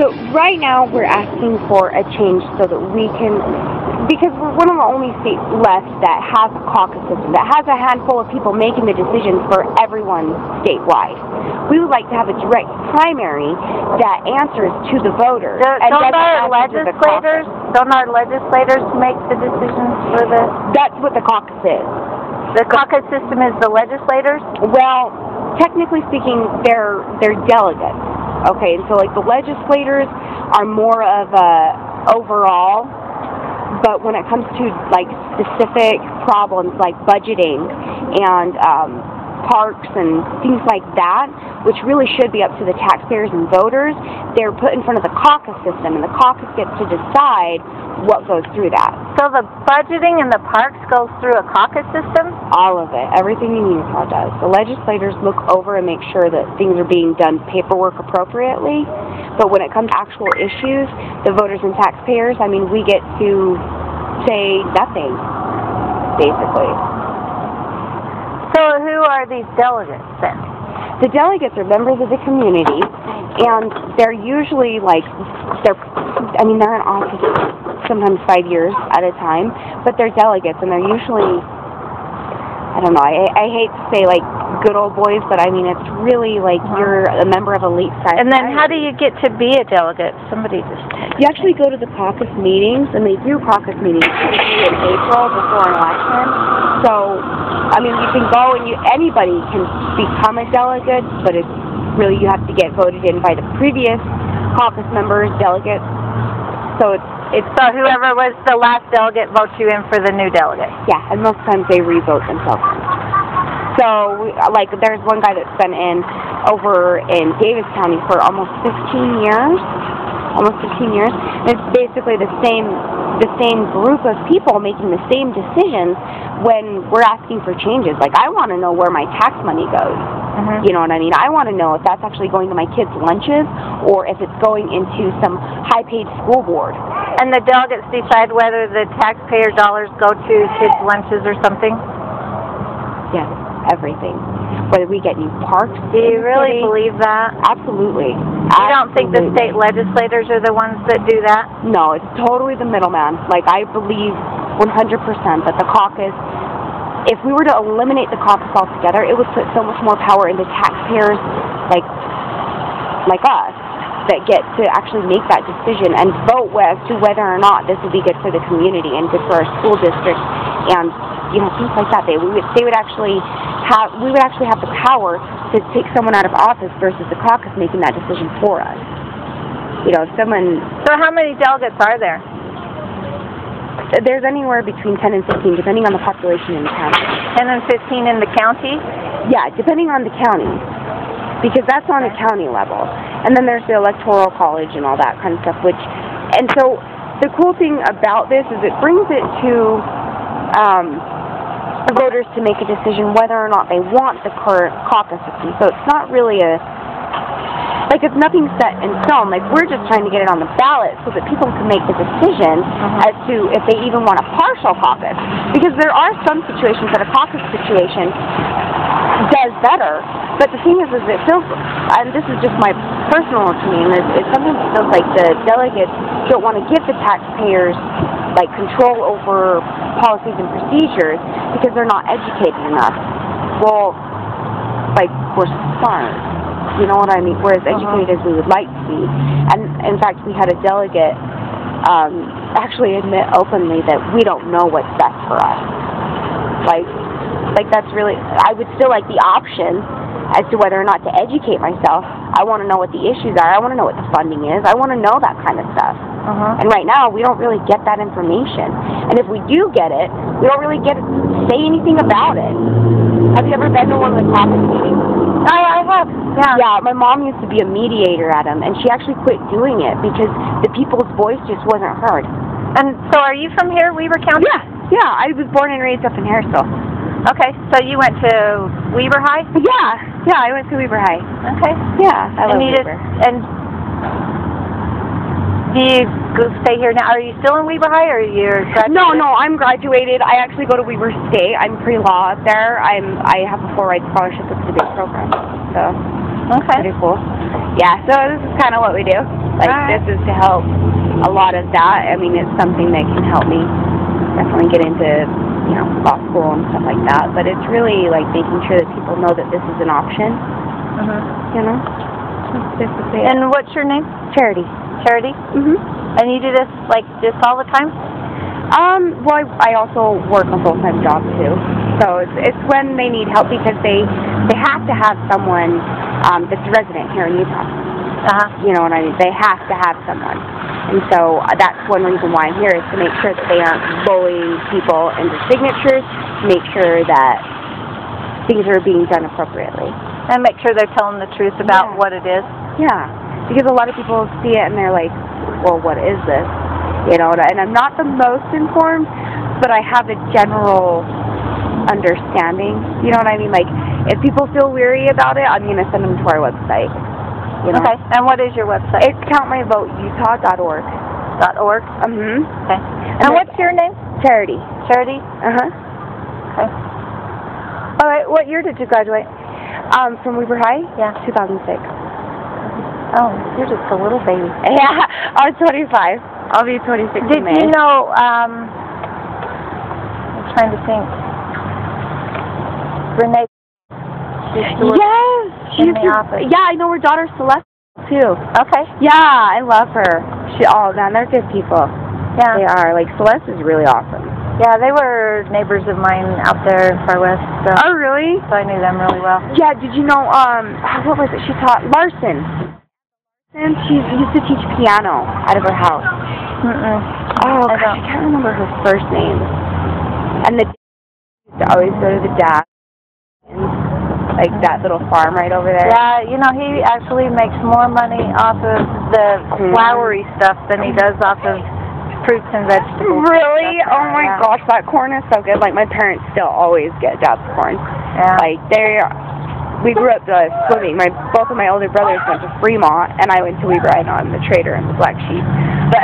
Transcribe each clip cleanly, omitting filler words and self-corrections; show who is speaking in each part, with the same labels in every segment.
Speaker 1: So right now we're asking for a change so that we can, because we're one of the only states left that has a caucus system, that has a handful of people making the decisions for everyone statewide. We would like to have a direct primary that answers to the voters.
Speaker 2: Don't our legislators make the decisions for this?
Speaker 1: That's what the caucus is.
Speaker 2: The caucus system is the legislators?
Speaker 1: Well, technically speaking, they're delegates. Okay, and so like the legislators are more of a overall, but when it comes to like specific problems like budgeting and parks and things like that, which really should be up to the taxpayers and voters, they're put in front of the caucus system, and the caucus gets to decide what goes through that.
Speaker 2: So the budgeting and the parks goes through a caucus system?
Speaker 1: All of it. Everything in Utah does. The legislators look over and make sure that things are being done paperwork appropriately, but when it comes to actual issues, the voters and taxpayers, I mean, we get to say nothing, basically.
Speaker 2: So who are these delegates then?
Speaker 1: The delegates are members of the community, and they're usually like, they're in office sometimes 5 years at a time, but they're delegates, and they're usually, I don't know, I hate to say like good old boys, but I mean it's really like you're a member of elite society.
Speaker 2: And then how do you get to be a delegate? Somebody just
Speaker 1: You actually go to the caucus meetings, and they do caucus meetings usually in April before an election. So, I mean, you can go and anybody can become a delegate, but it's really you have to get voted in by the previous caucus members, delegates. So
Speaker 2: so whoever was the last delegate votes you in for the new delegate.
Speaker 1: Yeah, and most times they re-vote themselves. So, like, there's one guy that's been in over in Davis County for almost 15 years. And it's basically the same group of people making the same decisions when we're asking for changes. Like, I want to know where my tax money goes.
Speaker 2: Mm-hmm.
Speaker 1: You know what I mean? I want to know if that's actually going to my kids' lunches or if it's going into some high-paid school board.
Speaker 2: And the delegates decide whether the taxpayer dollars go to kids' lunches or something?
Speaker 1: Yes, everything. Whether we get new parks.
Speaker 2: Do you really believe that?
Speaker 1: Absolutely.
Speaker 2: You don't think the state legislators are the ones that do that?
Speaker 1: No, it's totally the middleman. Like, I believe 100% that the caucus, if we were to eliminate the caucus altogether, it would put so much more power into taxpayers like us that get to actually make that decision and vote as to whether or not this would be good for the community and good for our school district and things like that. We would actually have the power to take someone out of office versus the caucus making that decision for us.
Speaker 2: So how many delegates are there?
Speaker 1: There's anywhere between 10 and 15, depending on the population in the county.
Speaker 2: 10 and 15 in the county?
Speaker 1: Yeah, depending on the county, because that's on a county level. And then there's the electoral college and all that kind of stuff. And so the cool thing about this is it brings it to voters to make a decision whether or not they want the current caucus system. So it's not really it's nothing set in stone. Like, we're just trying to get it on the ballot so that people can make the decision as to if they even want a partial caucus. Because there are some situations that a caucus situation does better. But the thing is it feels, and this is just my personal opinion, is sometimes it feels like the delegates don't want to give the taxpayers control over policies and procedures because they're not educated enough. Well, we're smart. You know what I mean? We're as educated as we would like to be. And in fact, we had a delegate actually admit openly that we don't know what's best for us. That's really, I would still like the option as to whether or not to educate myself. I want to know what the issues are. I want to know what the funding is. I want to know that kind of stuff. And right now, we don't really get that information. And if we do get it, we don't really get to say anything about it. Have you ever been to one of the caucus meetings?
Speaker 2: I have. Yeah.
Speaker 1: Yeah, my mom used to be a mediator at them, and she actually quit doing it because the people's voice just wasn't heard.
Speaker 2: And so are you from here, Weber County?
Speaker 1: Yeah, I was born and raised up in Harrisville.
Speaker 2: Okay, so you went to Weber High?
Speaker 1: Yeah, I went to Weber High.
Speaker 2: Okay.
Speaker 1: Yeah, I love Weber.
Speaker 2: And do you stay here now? Are you still in Weber High, or you're graduated?
Speaker 1: No, I'm graduated. I actually go to Weber State. I'm pre-law up there. I have a full ride scholarship with the big program. So.
Speaker 2: Okay.
Speaker 1: Pretty cool. Yeah, so this is kind of what we do. Like, this is to help a lot of that. I mean, it's something that can help me definitely get into, you know, law school and stuff like that. But it's really, like, making sure that people know that this is an option. You know?
Speaker 2: And what's your name?
Speaker 1: Charity.
Speaker 2: Charity? And you do this, like, just all the time?
Speaker 1: Well, I also work a full-time job, too. So it's when they need help because they have to have someone that's a resident here in Utah. You know what I mean? They have to have someone. And so that's one reason why I'm here, is to make sure that they aren't bullying people into signatures, to make sure that things are being done appropriately.
Speaker 2: And make sure they're telling the truth about what it is.
Speaker 1: Yeah, because a lot of people see it and they're like, well, what is this? You know, and I'm not the most informed, but I have a general understanding. You know what I mean? Like, if people feel weary about it, I'm going to send them to our website. You know?
Speaker 2: Okay, and what is your website?
Speaker 1: It's countmyvoteutah.org.
Speaker 2: .org? Okay. And what's your name?
Speaker 1: Charity.
Speaker 2: Charity? Okay. All right, what year did you graduate?
Speaker 1: From Weber High?
Speaker 2: Yeah.
Speaker 1: 2006.
Speaker 2: Oh, you're just a little baby.
Speaker 1: Yeah, I'm 25. I'll be 26 in May.
Speaker 2: Did you know, I'm trying to think, Renee used to work in the office.
Speaker 1: Yeah, I know her daughter Celeste, too.
Speaker 2: Okay.
Speaker 1: Yeah, I love her. Oh, man, they're good people.
Speaker 2: Yeah.
Speaker 1: They are. Like, Celeste is really awesome.
Speaker 2: Yeah, they were neighbors of mine out there in Far West. So,
Speaker 1: oh, really?
Speaker 2: So I knew them really well.
Speaker 1: Yeah, did you know, what was it she taught? Larson. And she used to teach piano out of her house. Oh, gosh, I can't remember her first name. And the used to always go to the dad, like that little farm right over there.
Speaker 2: Yeah, you know, he actually makes more money off of the flowery stuff than he does off of fruits and vegetables.
Speaker 1: Really? Oh my gosh, that corn is so good. Like, my parents still always get dad's corn. Yeah. Like, we grew up swimming. Both of my older brothers went to Fremont, and I went to Weber. I know I'm the trader and the black sheep. But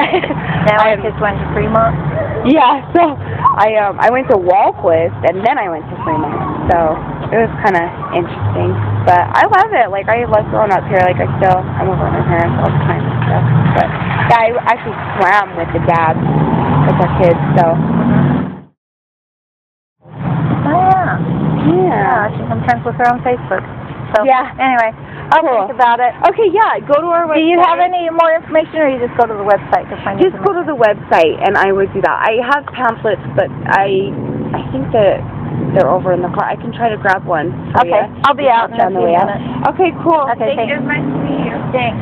Speaker 2: now I just went to Fremont.
Speaker 1: Yeah, so I went to Walquist, and then I went to Fremont. So it was kind of interesting. But I love it. Like, I love growing up here. Like, I'm over at my parents all the time and stuff. But yeah, I actually swam with the dads with our kids. So.
Speaker 2: Yeah, I'm trying to look her on Facebook. So, anyway, I'll think about it.
Speaker 1: Okay, yeah, go to our website.
Speaker 2: Do you have any more information, or you just go to the website to find
Speaker 1: Just go to the website, and I would do that. I have pamphlets, but I think that they're over in the car. I can try to grab one for you.
Speaker 2: I'll be out in a few minutes.
Speaker 1: Okay, cool.
Speaker 2: Okay, thanks.
Speaker 1: It was nice to meet you.
Speaker 2: Thanks.